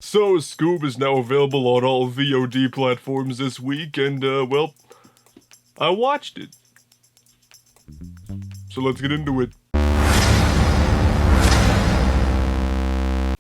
So, Scoob is now available on all VOD platforms this week, and, well, I watched it. So let's get into it.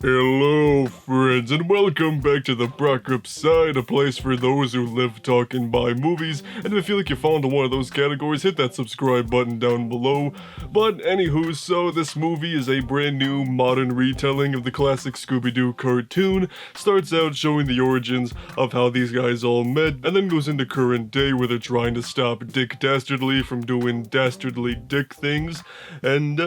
Hello, friends, and welcome back to the Brockopp side, a place for those who live, talk, and buy movies. And if you feel like you fall into one of those categories, hit that subscribe button down below. But anywho, so this movie is a brand new, modern retelling of the classic Scooby Doo cartoon. Starts out showing the origins of how these guys all met, and then goes into current day where they're trying to stop Dick Dastardly from doing dastardly dick things. And,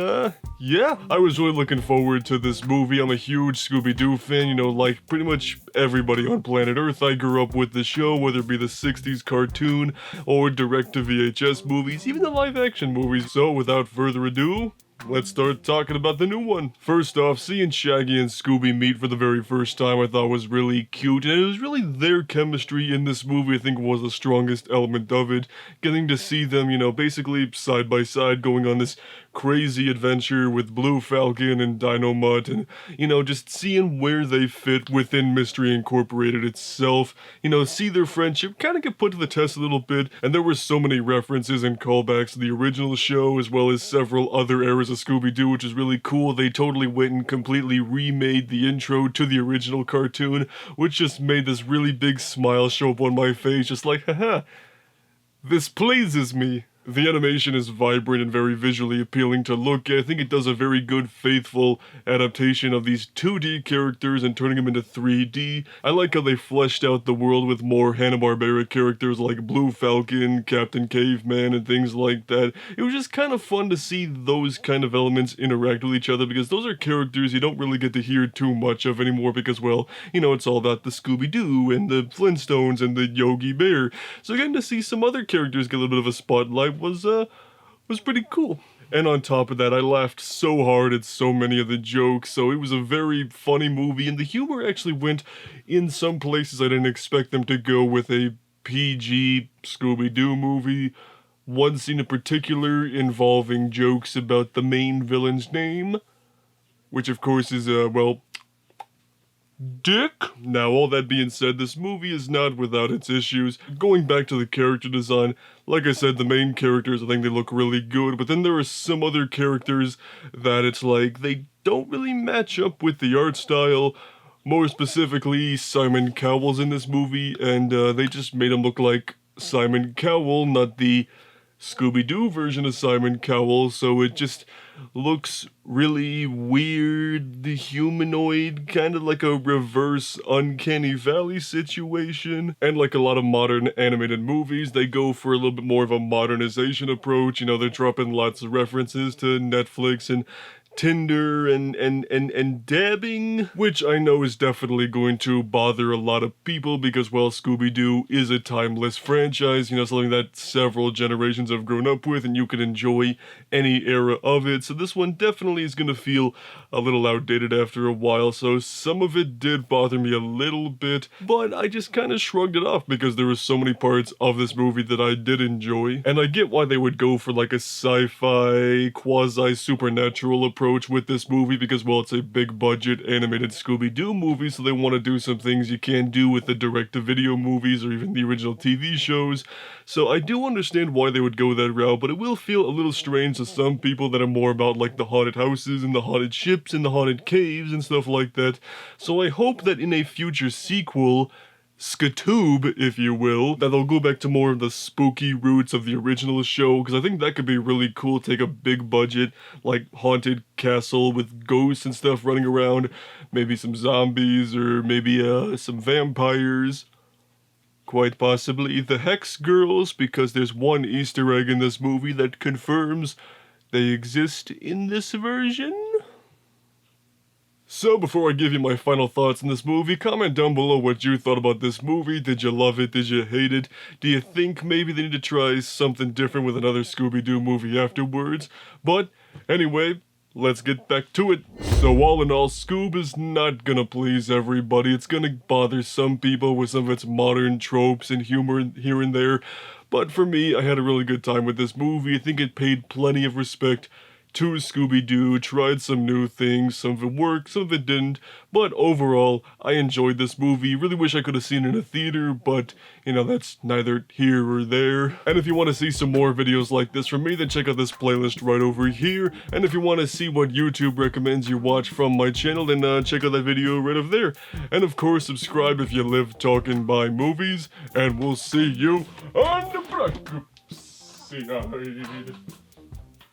yeah, I was really looking forward to this movie. I'm a huge Scooby Doo fan, you know, like pretty much everybody on planet Earth. I grew up with the show, whether it be the 60s cartoon or direct to VHS movies, even the live action movies. So without further ado, let's start talking about the new one. First off, seeing Shaggy and Scooby meet for the very first time I thought was really cute, and it was really their chemistry in this movie I think was the strongest element of it. Getting to see them, you know, basically side by side going on this crazy adventure with Blue Falcon and Dynamite, and, you know, just seeing where they fit within Mystery Incorporated itself, you know, see their friendship kind of get put to the test a little bit, and there were so many references and callbacks to the original show as well as several other eras of Scooby Doo, which is really cool. They totally went and completely remade the intro to the original cartoon, which just made this really big smile show up on my face, just like, haha, this pleases me. The animation is vibrant and very visually appealing to look at. I think it does a very good, faithful adaptation of these 2D characters and turning them into 3D. I like how they fleshed out the world with more Hanna-Barbera characters like Blue Falcon, Captain Caveman, and things like that. It was just kind of fun to see those kind of elements interact with each other because those are characters you don't really get to hear too much of anymore because, well, you know, it's all about the Scooby Doo and the Flintstones and the Yogi Bear. So getting to see some other characters get a little bit of a spotlight was pretty cool. And on top of that, I laughed so hard at so many of the jokes, so it was a very funny movie, and the humor actually went in some places I didn't expect them to go with a PG Scooby-Doo movie. One scene in particular involving jokes about the main villain's name, which of course is, well, Dick. Now, all that being said, this movie is not without its issues. Going back to the character design, like I said, the main characters, I think they look really good, but then there are some other characters that it's like, they don't really match up with the art style. More specifically, Simon Cowell's in this movie, and they just made him look like Simon Cowell, not the Scooby-Doo version of Simon Cowell, so it just looks really weird, the humanoid, kind of like a reverse Uncanny Valley situation. And like a lot of modern animated movies, they go for a little bit more of a modernization approach. You know, they're dropping lots of references to Netflix and Tinder and dabbing, which I know is definitely going to bother a lot of people because, well, Scooby-Doo is a timeless franchise, you know, something that several generations have grown up with and you can enjoy any era of it. So this one definitely is going to feel a little outdated after a while, so some of it did bother me a little bit, but I just kind of shrugged it off because there were so many parts of this movie that I did enjoy, and I get why they would go for like a sci-fi, quasi-supernatural approach with this movie because, well, it's a big budget animated Scooby-Doo movie, so they want to do some things you can't do with the direct-to-video movies or even the original TV shows. So I do understand why they would go that route, but it will feel a little strange to some people that are more about like the haunted houses and the haunted ships and the haunted caves and stuff like that. So I hope that in a future sequel, Scoob, if you will, that they'll go back to more of the spooky roots of the original show, because I think that could be really cool. Take a big budget, like haunted castle with ghosts and stuff running around, maybe some zombies or maybe some vampires. Quite possibly the Hex Girls, because there's one Easter egg in this movie that confirms they exist in this version. So before I give you my final thoughts on this movie, comment down below what you thought about this movie. Did you love it? Did you hate it? Do you think maybe they need to try something different with another Scooby-Doo movie afterwards? But anyway, let's get back to it. So all in all, Scoob is not gonna please everybody. It's gonna bother some people with some of its modern tropes and humor here and there. But for me, I had a really good time with this movie. I think it paid plenty of respect to Scooby Doo, tried some new things, some of it worked, some of it didn't, but overall, I enjoyed this movie. Really wish I could have seen it in a theater, but, you know, that's neither here or there. And if you want to see some more videos like this from me, then check out this playlist right over here. And if you want to see what YouTube recommends you watch from my channel, then check out that video right over there. And of course, subscribe if you live talking by movies, and we'll see you on the Brockopp side.